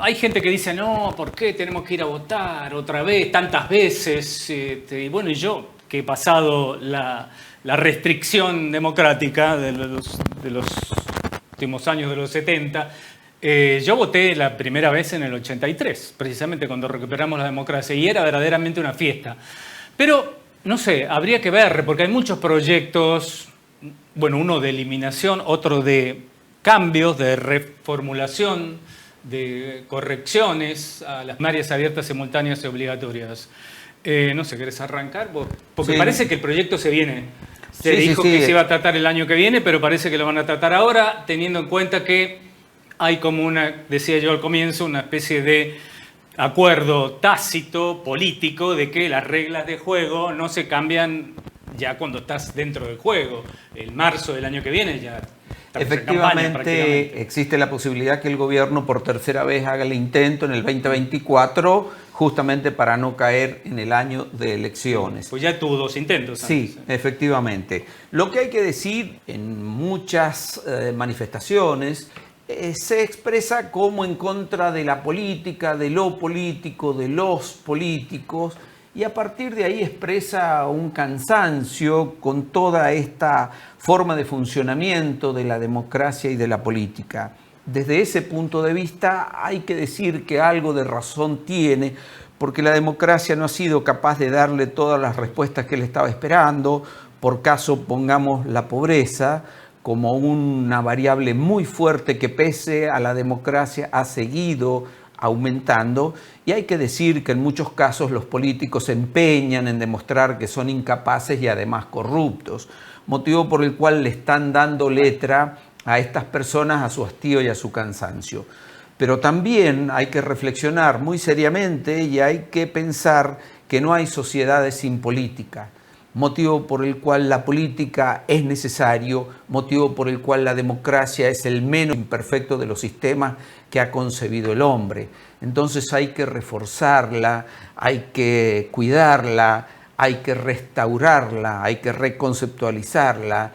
hay gente que dice, no, ¿por qué tenemos que ir a votar otra vez, tantas veces? Y bueno, y yo, que he pasado la restricción democrática de los últimos años de los 70, yo voté la primera vez en el 83, precisamente cuando recuperamos la democracia, y era verdaderamente una fiesta. Pero, no sé, habría que ver, porque hay muchos proyectos, bueno, uno de eliminación, otro de cambios, de reformulación, de correcciones a las primarias abiertas, simultáneas y obligatorias. No sé, ¿querés arrancar vos? Porque Sí. parece que el proyecto se viene. Se Sí, sí, dijo sí. que se iba a tratar el año que viene, pero parece que lo van a tratar ahora, teniendo en cuenta que hay como decía yo al comienzo, una especie de acuerdo tácito, político, de que las reglas de juego no se cambian ya cuando estás dentro del juego. El marzo del año que viene ya estamos en campaña prácticamente. Efectivamente, existe la posibilidad que el gobierno por tercera vez haga el intento en el 2024, justamente para no caer en el año de elecciones. Pues ya tuvo 2 intentos Sí, antes. efectivamente. Lo que hay que decir en muchas manifestaciones se expresa como en contra de la política, de lo político, de los políticos, y a partir de ahí expresa un cansancio con toda esta forma de funcionamiento de la democracia y de la política. Desde ese punto de vista hay que decir que algo de razón tiene, porque la democracia no ha sido capaz de darle todas las respuestas que él estaba esperando. Por caso pongamos la pobreza como una variable muy fuerte que pese a la democracia ha seguido aumentando, y hay que decir que en muchos casos los políticos se empeñan en demostrar que son incapaces y además corruptos, motivo por el cual le están dando letra a estas personas a su hastío y a su cansancio. Pero también hay que reflexionar muy seriamente y hay que pensar que no hay sociedades sin política, motivo por el cual la política es necesario, motivo por el cual la democracia es el menos imperfecto de los sistemas que ha concebido el hombre. Entonces hay que reforzarla, hay que cuidarla, hay que restaurarla, hay que reconceptualizarla,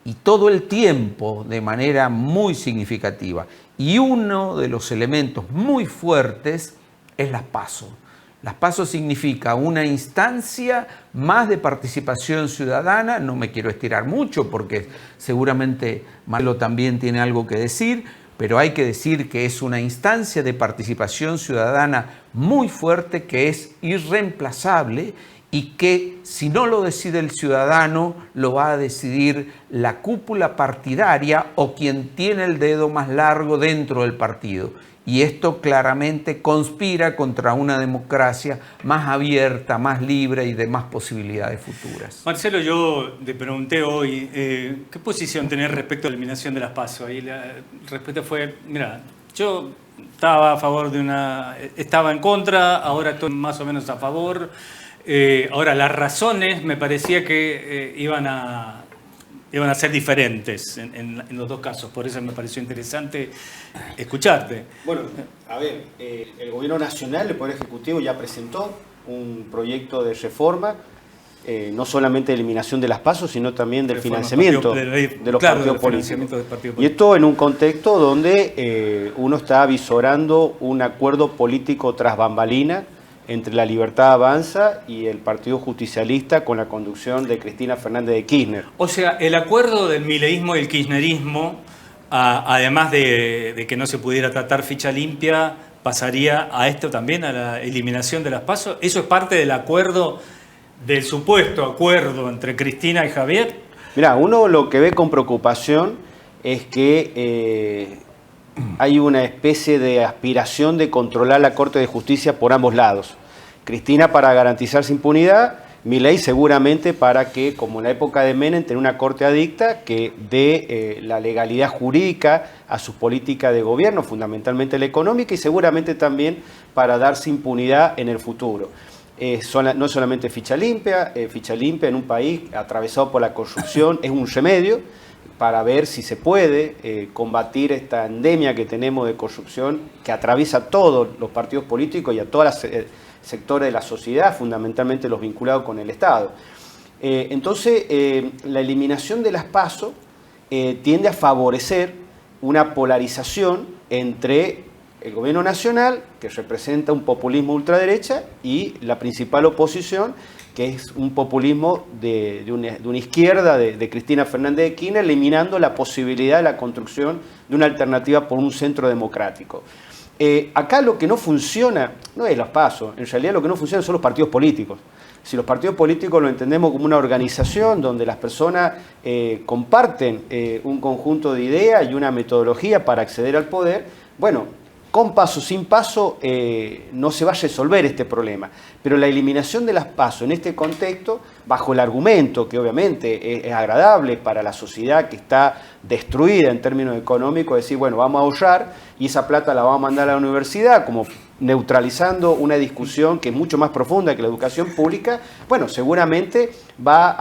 y todo el tiempo de manera muy significativa. Y uno de los elementos muy fuertes es las PASO. Las PASO significa una instancia más de participación ciudadana. No me quiero estirar mucho porque seguramente Malo también tiene algo que decir, pero hay que decir que es una instancia de participación ciudadana muy fuerte, que es irreemplazable y que si no lo decide el ciudadano, lo va a decidir la cúpula partidaria o quien tiene el dedo más largo dentro del partido. Y esto claramente conspira contra una democracia más abierta, más libre y de más posibilidades futuras. Marcelo, yo te pregunté hoy, ¿qué posición tenés respecto a la eliminación de las PASO? Y la respuesta fue, mira, yo estaba a favor estaba en contra, ahora estoy más o menos a favor. Ahora, las razones me parecía que iban a ser diferentes en los dos casos, por eso me pareció interesante escucharte. Bueno, a ver, el Gobierno Nacional, el Poder Ejecutivo ya presentó un proyecto de reforma, no solamente de eliminación de las PASO, sino también del financiamiento de los partidos políticos. Y esto en un contexto donde uno está visorando un acuerdo político tras bambalina entre la Libertad Avanza y el Partido Justicialista con la conducción de Cristina Fernández de Kirchner. O sea, el acuerdo del mileísmo y el kirchnerismo, además de que no se pudiera tratar ficha limpia, pasaría a esto también, a la eliminación de las PASO. ¿Eso es parte del acuerdo, del supuesto acuerdo entre Cristina y Javier? Mirá, uno lo que ve con preocupación es que hay una especie de aspiración de controlar la Corte de Justicia por ambos lados. Cristina para garantizarse impunidad, Milei seguramente para que, como en la época de Menem, tener una corte adicta que dé la legalidad jurídica a su política de gobierno, fundamentalmente la económica, y seguramente también para darse impunidad en el futuro. No solamente ficha limpia en un país atravesado por la corrupción es un remedio para ver si se puede combatir esta endemia que tenemos de corrupción que atraviesa a todos los partidos políticos y a todas las sectores de la sociedad, fundamentalmente los vinculados con el Estado. Entonces, la eliminación de las PASO tiende a favorecer una polarización entre el gobierno nacional, que representa un populismo ultraderecha, y la principal oposición, que es un populismo de una izquierda de Cristina Fernández de Kirchner, eliminando la posibilidad de la construcción de una alternativa por un centro democrático. Acá lo que no funciona no es los PASO, en realidad lo que no funciona son los partidos políticos. Si los partidos políticos lo entendemos como una organización donde las personas comparten un conjunto de ideas y una metodología para acceder al poder, bueno, con PASO, sin PASO, no se va a resolver este problema. Pero la eliminación de las PASO en este contexto, bajo el argumento que obviamente es agradable para la sociedad que está destruida en términos económicos, decir, bueno, vamos a ahorrar y esa plata la vamos a mandar a la universidad, como neutralizando una discusión que es mucho más profunda que la educación pública, bueno, seguramente va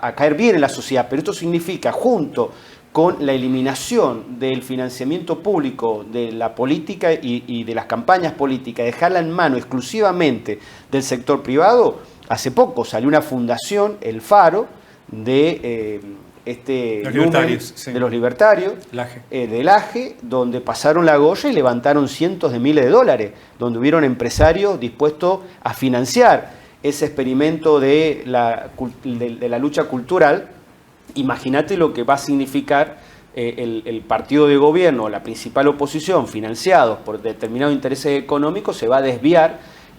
a caer bien en la sociedad. Pero esto significa, junto con la eliminación del financiamiento público de la política y de las campañas políticas, dejarla en mano exclusivamente del sector privado. Hace poco salió una fundación, el Faro, de los libertarios, del AGE, donde pasaron la goya y levantaron cientos de miles de dólares, donde hubieron empresarios dispuestos a financiar ese experimento de la lucha cultural. Imagínate lo que va a significar el partido de gobierno, la principal oposición, financiados por determinados intereses económicos, se va a desviar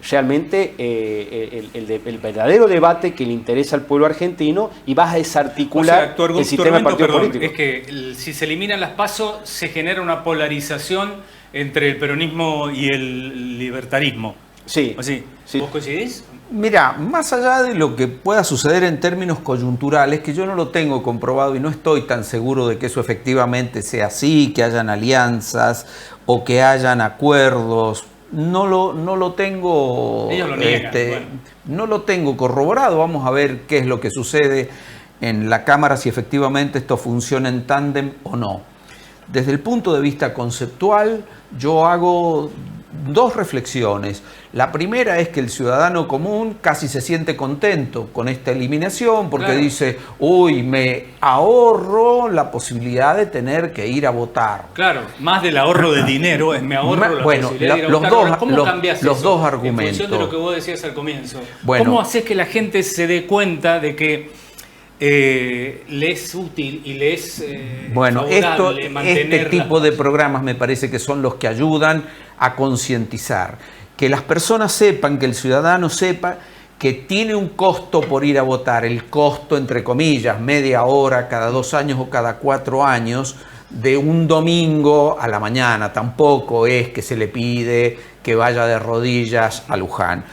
realmente el verdadero debate que le interesa al pueblo argentino y vas a desarticular el sistema de partido político. Es que si se eliminan las PASO, se genera una polarización entre el peronismo y el libertarismo. Sí. ¿Así? Sí. ¿Vos coincidís? Mira, más allá de lo que pueda suceder en términos coyunturales, que yo no lo tengo comprobado y no estoy tan seguro de que eso efectivamente sea así, que hayan alianzas o que hayan acuerdos, no lo tengo, ellos lo niegan, bueno. No lo tengo corroborado. Vamos a ver qué es lo que sucede en la Cámara, si efectivamente esto funciona en tándem o no. Desde el punto de vista conceptual, yo hago dos reflexiones. La primera es que el ciudadano común casi se siente contento con esta eliminación porque claro, dice, uy, me ahorro la posibilidad de tener que ir a votar. Claro, más del ahorro de dinero es me ahorro la posibilidad de ir a votar. Ahora, ¿cómo cambias los eso dos argumentos. en función de lo que vos decías al comienzo? Bueno, ¿cómo haces que la gente se dé cuenta de que le es útil y le es favorable mantener este tipo de programas me parece que son los que ayudan a concientizar, que las personas sepan, que el ciudadano sepa que tiene un costo por ir a votar, el costo entre comillas, media hora cada 2 años o cada 4 años de un domingo a la mañana. Tampoco es que se le pide que vaya de rodillas a Luján.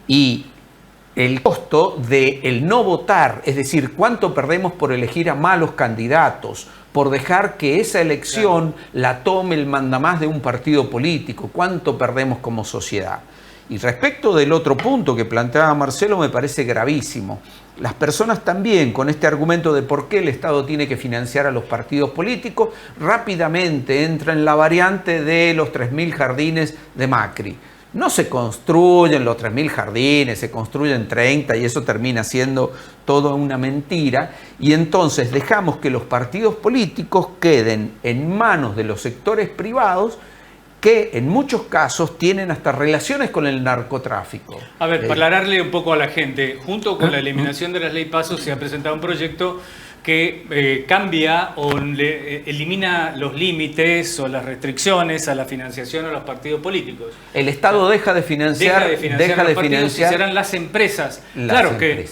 Y el costo de el no votar, es decir, cuánto perdemos por elegir a malos candidatos, por dejar que esa elección la tome el mandamás de un partido político, cuánto perdemos como sociedad. Y respecto del otro punto que planteaba Marcelo, me parece gravísimo. Las personas también, con este argumento de por qué el Estado tiene que financiar a los partidos políticos, rápidamente entra en la variante de los 3.000 jardines de Macri. No se construyen los 3.000 jardines, se construyen 30 y eso termina siendo toda una mentira. Y entonces dejamos que los partidos políticos queden en manos de los sectores privados que en muchos casos tienen hasta relaciones con el narcotráfico. A ver, para aclararle un poco a la gente, junto con la eliminación de las ley PASO se ha presentado un proyecto que cambia o elimina los límites o las restricciones a la financiación a los partidos políticos. El Estado deja de financiar, y serán las empresas. Claro que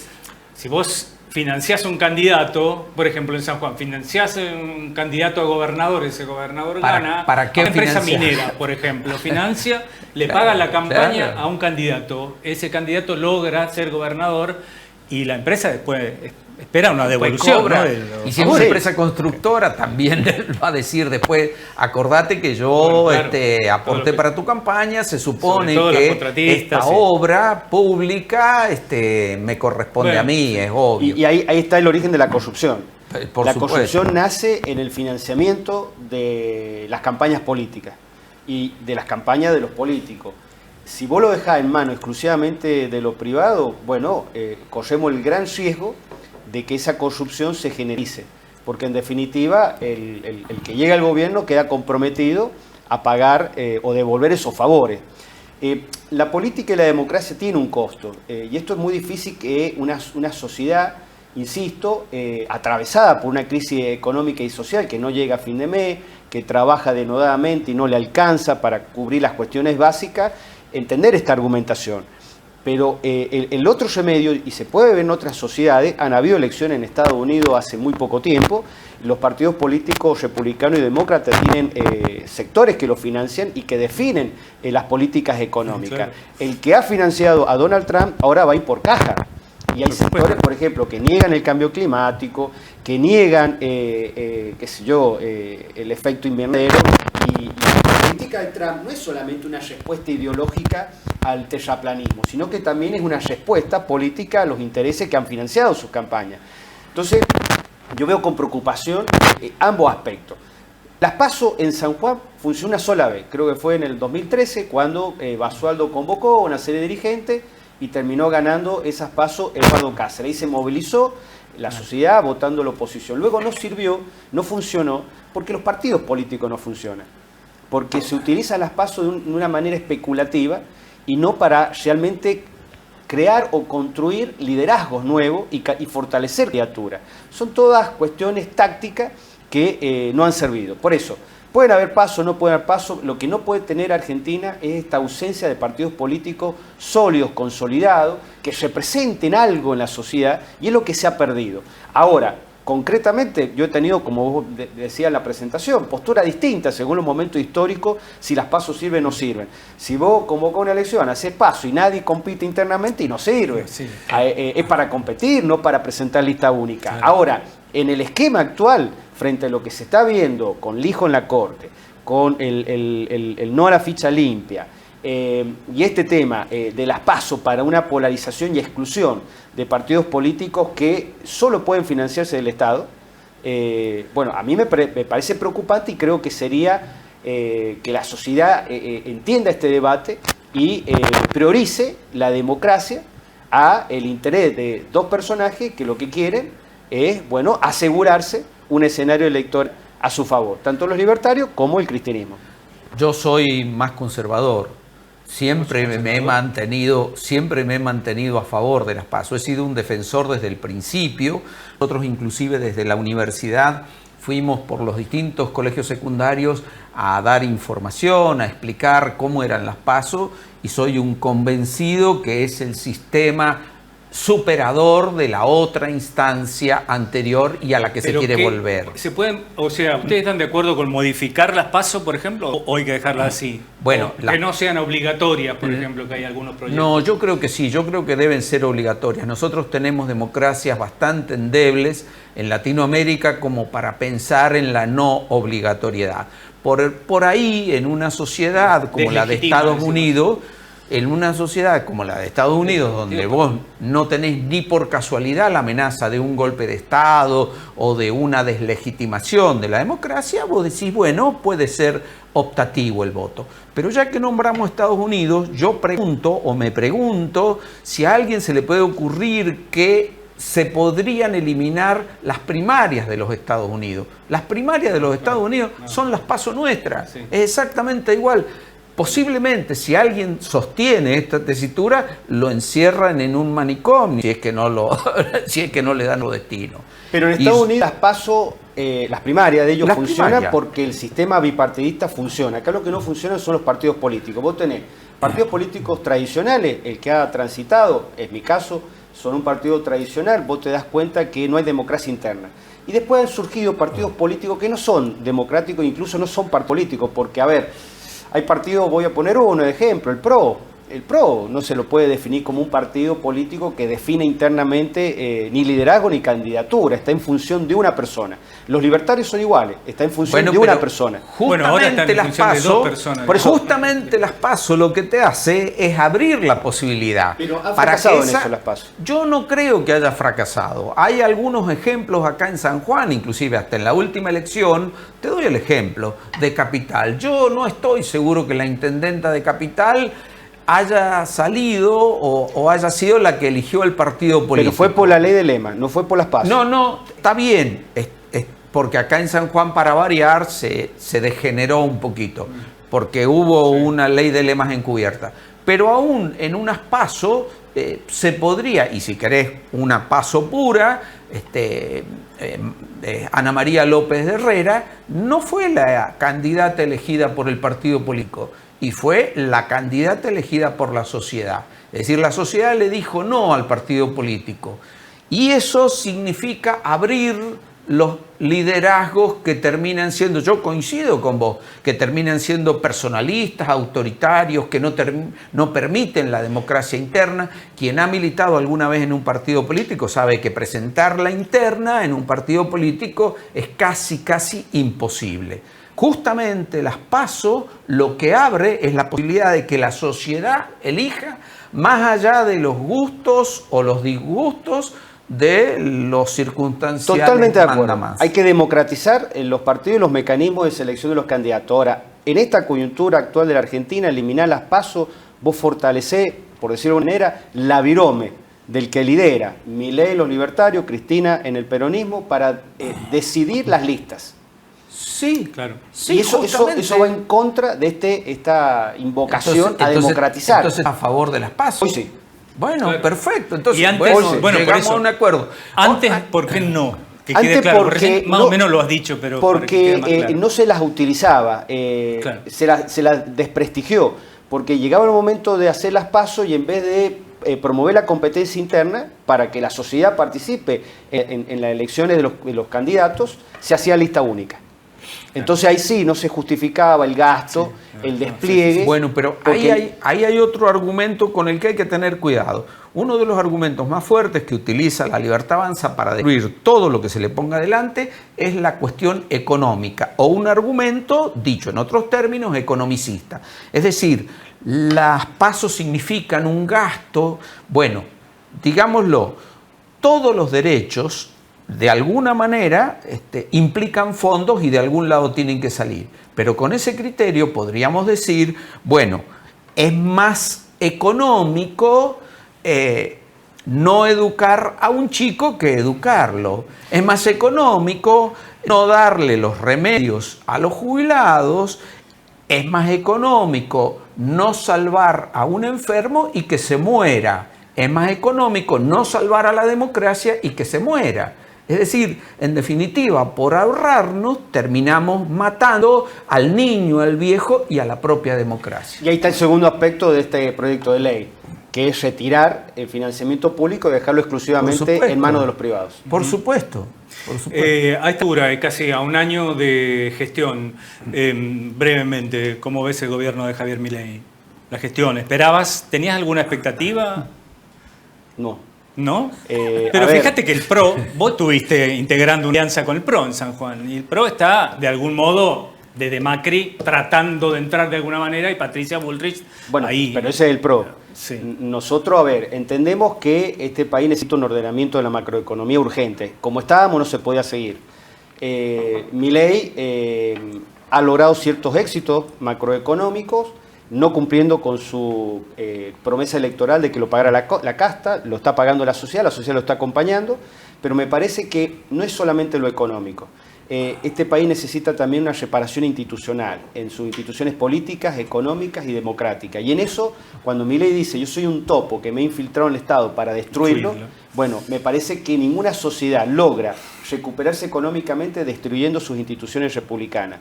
si vos financiás un candidato, por ejemplo en San Juan, financiás un candidato a gobernador, ese gobernador gana, ¿para qué una empresa financiar? Minera, por ejemplo, financia, le paga la campaña a un candidato, ese candidato logra ser gobernador y la empresa después espera una devolución, ¿no? Y si es una empresa constructora, también va a decir después, acordate que yo aporté para tu campaña, se supone que esta obra pública me corresponde a mí, es obvio. Y ahí está el origen de la corrupción. La corrupción nace en el financiamiento de las campañas políticas y de las campañas de los políticos. Si vos lo dejás en manos exclusivamente de lo privado, bueno, corremos el gran riesgo de que esa corrupción se generalice, porque en definitiva el que llega al gobierno queda comprometido a pagar o devolver esos favores. La política y la democracia tienen un costo, y esto es muy difícil que una sociedad, insisto, atravesada por una crisis económica y social que no llega a fin de mes, que trabaja denodadamente y no le alcanza para cubrir las cuestiones básicas, entender esta argumentación. Pero el otro remedio, y se puede ver en otras sociedades, han habido elecciones en Estados Unidos hace muy poco tiempo, los partidos políticos republicanos y demócratas tienen sectores que lo financian y que definen las políticas económicas. Claro. El que ha financiado a Donald Trump ahora va a ir por caja. Y hay sectores, por ejemplo, que niegan el cambio climático, que niegan, qué sé yo, el efecto invernadero. Y la política de Trump no es solamente una respuesta ideológica al terraplanismo, sino que también es una respuesta política a los intereses que han financiado sus campañas. Entonces, yo veo con preocupación ambos aspectos. Las PASO en San Juan funcionó una sola vez, creo que fue en el 2013, cuando Basualdo convocó a una serie de dirigentes y terminó ganando esas PASO Eduardo Cáceres. Ahí se movilizó la sociedad votando la oposición. Luego no sirvió, no funcionó, porque los partidos políticos no funcionan. Porque se utilizan las PASO de una manera especulativa y no para realmente crear o construir liderazgos nuevos y fortalecer criaturas. Son todas cuestiones tácticas que no han servido. Por eso, pueden haber pasos, no pueden haber pasos. Lo que no puede tener Argentina es esta ausencia de partidos políticos sólidos, consolidados, que representen algo en la sociedad, y es lo que se ha perdido. Ahora, concretamente, yo he tenido, como vos decía en la presentación, postura distinta según los momentos históricos, si las pasos sirven o no sirven. Si vos convocás una elección, haces paso y nadie compite internamente y no sirve. Sí. Es para competir, no para presentar lista única. Claro. Ahora, en el esquema actual, frente a lo que se está viendo con Lijo en la Corte, con el no a la ficha limpia, y este tema de las PASO para una polarización y exclusión de partidos políticos que solo pueden financiarse del Estado, bueno, a mí me parece preocupante, y creo que sería que la sociedad entienda este debate y priorice la democracia a el interés de dos personajes que lo que quieren es, bueno, asegurarse un escenario electoral a su favor, tanto los libertarios como el cristianismo. Yo soy más conservador. Siempre me he mantenido a favor de las PASO. He sido un defensor desde el principio. Nosotros, inclusive desde la universidad, fuimos por los distintos colegios secundarios a dar información, a explicar cómo eran las PASO, y soy un convencido que es el sistema superador de la otra instancia anterior y a la que se quiere volver. ¿Se pueden, o sea, ustedes están de acuerdo con modificar las PASO, por ejemplo, o hay que dejarlas así? Bueno, que no sean obligatorias, por ejemplo, que hay algunos proyectos. No, yo creo que sí, yo creo que deben ser obligatorias. Nosotros tenemos democracias bastante endebles en Latinoamérica como para pensar en la no obligatoriedad. Por ahí, en una sociedad como la de Estados Unidos, donde vos no tenés ni por casualidad la amenaza de un golpe de Estado o de una deslegitimación de la democracia, vos decís, bueno, puede ser optativo el voto. Pero ya que nombramos Estados Unidos, yo me pregunto si a alguien se le puede ocurrir que se podrían eliminar las primarias de los Estados Unidos. Las primarias de los Estados Unidos son las PASO nuestras. Sí. Es exactamente igual. Posiblemente, si alguien sostiene esta tesitura, lo encierran en un manicomio, si es que no le dan los destinos. Pero en Estados Unidos las PASO, las primarias de ellos funcionan porque el sistema bipartidista funciona. Acá lo que no funciona son los partidos políticos. Vos tenés partidos políticos tradicionales, el que ha transitado, es mi caso, son un partido tradicional, vos te das cuenta que no hay democracia interna. Y después han surgido partidos políticos que no son democráticos, incluso no son políticos, porque, a ver, hay partidos, voy a poner uno de ejemplo, el PRO. El PRO no se lo puede definir como un partido político que define internamente ni liderazgo ni candidatura, está en función de una persona. Los libertarios son iguales, está en función de una persona. Justamente las PASO lo que te hace es abrir la posibilidad. Pero ha fracasado en eso las PASO. Yo no creo que haya fracasado. Hay algunos ejemplos acá en San Juan, inclusive hasta en la última elección, te doy el ejemplo de Capital. Yo no estoy seguro que la intendenta de Capital haya salido o haya sido la que eligió el partido político. Pero fue por la ley de Lema, no fue por las PASO. No, está bien, porque acá en San Juan, para variar, se degeneró un poquito. porque hubo una ley de lemas encubierta. Pero aún en unas PASO se podría, y si querés una PASO pura, Ana María López de Herrera no fue la candidata elegida por el partido político, y fue la candidata elegida por la sociedad. Es decir, la sociedad le dijo no al partido político. Y eso significa abrir los liderazgos que terminan siendo, yo coincido con vos, que terminan siendo personalistas, autoritarios, que no permiten la democracia interna. Quien ha militado alguna vez en un partido político sabe que presentar la interna en un partido político es casi imposible. Justamente las PASO lo que abre es la posibilidad de que la sociedad elija más allá de los gustos o los disgustos de los circunstanciales. Totalmente de acuerdo. Hay que democratizar en los partidos y los mecanismos de selección de los candidatos. Ahora, en esta coyuntura actual de la Argentina, eliminar las PASO, vos fortalecés, por decirlo de alguna manera, la virome del que lidera Milei, los libertarios, Cristina en el peronismo, para decidir las listas. Sí, claro. Sí, y eso va en contra de esta invocación a democratizar. Entonces, a favor de las PASO. Hoy sí. Bueno, claro. Perfecto. Entonces, y antes, llegamos a un acuerdo. Antes, ¿por qué no? Que antes quede claro, porque más o menos lo has dicho, pero porque claro. No se las utilizaba, claro. se las desprestigió, porque llegaba el momento de hacer las PASO y en vez de promover la competencia interna para que la sociedad participe en las elecciones de los candidatos, se hacía lista única. Entonces ahí sí no se justificaba el gasto, el despliegue. Bueno, pero ahí hay otro argumento con el que hay que tener cuidado. Uno de los argumentos más fuertes que utiliza La Libertad Avanza para destruir todo lo que se le ponga adelante es la cuestión económica, o un argumento, dicho en otros términos, economicista. Es decir, las PASO significan un gasto, bueno, digámoslo, todos los derechos de alguna manera implican fondos y de algún lado tienen que salir. Pero con ese criterio podríamos decir, bueno, es más económico no educar a un chico que educarlo. Es más económico no darle los remedios a los jubilados. Es más económico no salvar a un enfermo y que se muera. Es más económico no salvar a la democracia y que se muera. Es decir, en definitiva, por ahorrarnos, terminamos matando al niño, al viejo y a la propia democracia. Y ahí está el segundo aspecto de este proyecto de ley, que es retirar el financiamiento público y dejarlo exclusivamente en manos de los privados. Por supuesto. Por supuesto. A esta altura, casi a un año de gestión, brevemente, ¿cómo ves el gobierno de Javier Milei? La gestión, ¿tenías alguna expectativa? No. ¿No? Pero fíjate que el PRO, vos estuviste integrando una alianza con el PRO en San Juan, y el PRO está, de algún modo, desde Macri, tratando de entrar de alguna manera, y Patricia Bullrich ahí. Pero ese es el PRO. Sí. Nosotros, entendemos que este país necesita un ordenamiento de la macroeconomía urgente. Como estábamos, no se podía seguir. Milei ha logrado ciertos éxitos macroeconómicos, no cumpliendo con su promesa electoral de que lo pagara la casta, lo está pagando la sociedad lo está acompañando, pero me parece que no es solamente lo económico. Este país necesita también una reparación institucional en sus instituciones políticas, económicas y democráticas. Y en eso, cuando Milei dice, yo soy un topo que me he infiltrado en el Estado para destruirlo, bueno, me parece que ninguna sociedad logra recuperarse económicamente destruyendo sus instituciones republicanas.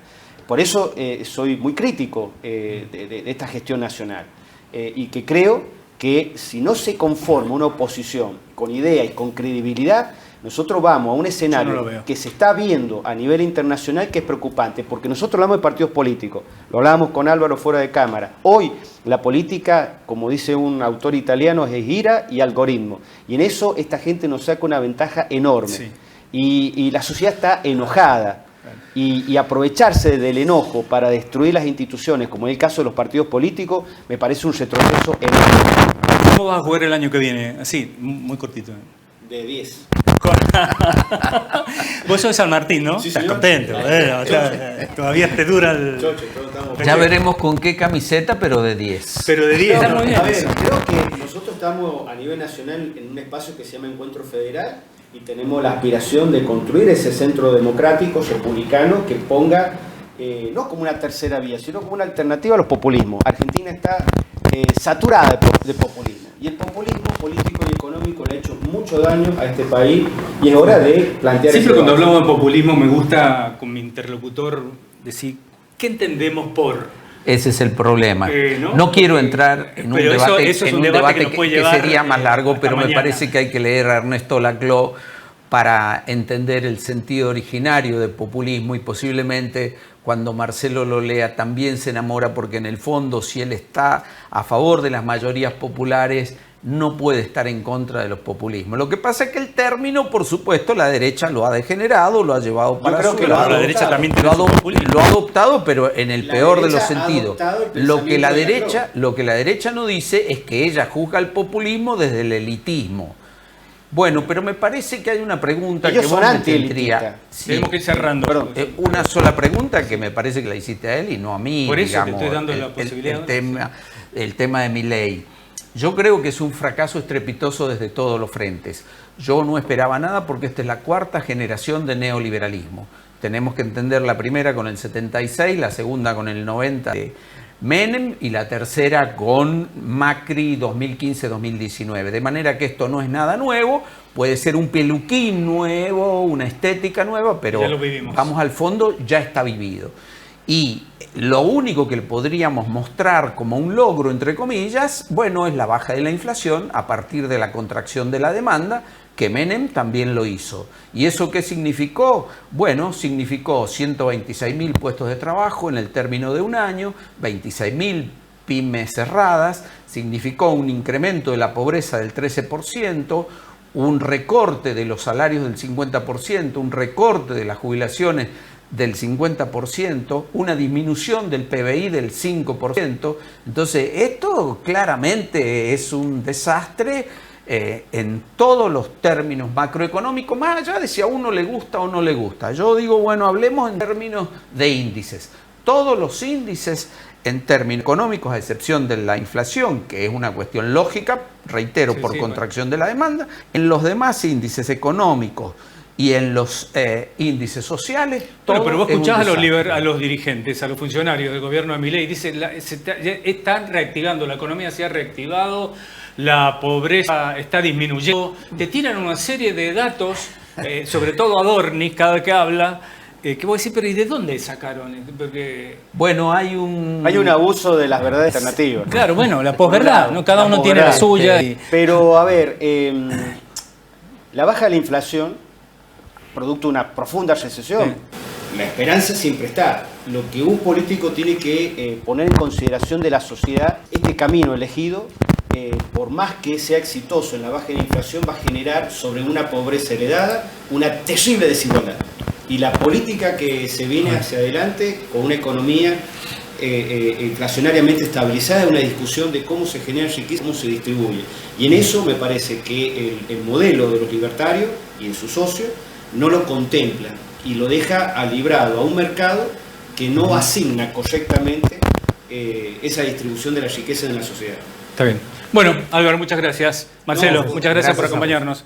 Por eso soy muy crítico de esta gestión nacional y que creo que si no se conforma una oposición con idea y con credibilidad, nosotros vamos a un escenario que se está viendo a nivel internacional que es preocupante, porque nosotros hablamos de partidos políticos, lo hablábamos con Álvaro fuera de cámara. Hoy la política, como dice un autor italiano, es gira y algoritmo, y en eso esta gente nos saca una ventaja enorme. Sí. Y la sociedad está enojada. Y aprovecharse del enojo para destruir las instituciones, como en el caso de los partidos políticos, me parece un retroceso enorme. ¿Cómo vas a jugar el año que viene? Así, muy cortito. De 10. Vos sos de San Martín, ¿no? Sí, estás señor. Contento. Todavía te dura el... Ya veremos con qué camiseta, pero de 10. Pero de 10. Está muy bien. A ver, creo que nosotros estamos a nivel nacional en un espacio que se llama Encuentro Federal, y tenemos la aspiración de construir ese centro democrático republicano que ponga no como una tercera vía, sino como una alternativa a los populismos. Argentina está saturada de populismo, y el populismo político y económico le ha hecho mucho daño a este país, y es hora de plantear... Siempre cuando hablamos de populismo me gusta con mi interlocutor decir, ¿qué entendemos por...? Ese es el problema. No quiero entrar en un debate, eso es un debate que sería más largo, pero me parece que hay que leer a Ernesto Laclau para entender el sentido originario del populismo, y posiblemente cuando Marcelo lo lea también se enamora, porque en el fondo, si él está a favor de las mayorías populares, no puede estar en contra de los populismos. Lo que pasa es que el término, por supuesto, la derecha lo ha degenerado, lo ha llevado para su lado. La derecha también lo ha adoptado, pero en el peor de los sentidos. Lo que la derecha no dice es que ella juzga el populismo desde el elitismo. Bueno, pero me parece que hay una pregunta que vos me tendría. Sí, tenemos que ir cerrando. Una sola pregunta que me parece que la hiciste a él y no a mí. Por eso digamos, te estoy dando la posibilidad. El tema de Milei. Yo creo que es un fracaso estrepitoso desde todos los frentes. Yo no esperaba nada, porque esta es la cuarta generación de neoliberalismo. Tenemos que entender la primera con el 76, la segunda con el 90 de Menem y la tercera con Macri 2015-2019. De manera que esto no es nada nuevo, puede ser un peluquín nuevo, una estética nueva, pero vamos al fondo, ya está vivido. Y lo único que le podríamos mostrar como un logro, entre comillas, bueno, es la baja de la inflación a partir de la contracción de la demanda, que Menem también lo hizo. ¿Y eso qué significó? Bueno, significó 126.000 puestos de trabajo en el término de un año, 26.000 pymes cerradas, significó un incremento de la pobreza del 13%, un recorte de los salarios del 50%, un recorte de las jubilaciones del 50%, una disminución del PBI del 5%. Entonces, esto claramente es un desastre en todos los términos macroeconómicos, más allá de si a uno le gusta o no le gusta. Yo digo, bueno, hablemos en términos de índices. Todos los índices en términos económicos, a excepción de la inflación, que es una cuestión lógica, reitero, por contracción de la demanda, en los demás índices económicos y en los índices sociales, todo. Pero vos escuchás a los dirigentes, a los funcionarios del gobierno de Milei, dicen, están reactivando, la economía se ha reactivado, la pobreza está disminuyendo. Te tiran una serie de datos, sobre todo Adorni, cada vez que habla, que vos decís, pero ¿y de dónde sacaron? Porque... Bueno, hay un abuso de las verdades alternativas. Claro, bueno, la posverdad, ¿no? Cada uno tiene la suya. Pero, a ver, la baja de la inflación, producto de una profunda recesión, la esperanza siempre está. Lo que un político tiene que poner en consideración de la sociedad, este camino elegido, por más que sea exitoso en la baja de la inflación, va a generar sobre una pobreza heredada una terrible desigualdad. Y la política que se viene hacia adelante, con una economía inflacionariamente estabilizada, es una discusión de cómo se genera riqueza, cómo se distribuye. Y en eso me parece que el modelo de los libertarios y en sus socios no lo contempla y lo deja librado a un mercado que no asigna correctamente esa distribución de la riqueza en la sociedad. Está bien. Bueno, Álvaro, muchas gracias. Marcelo, muchas gracias por acompañarnos.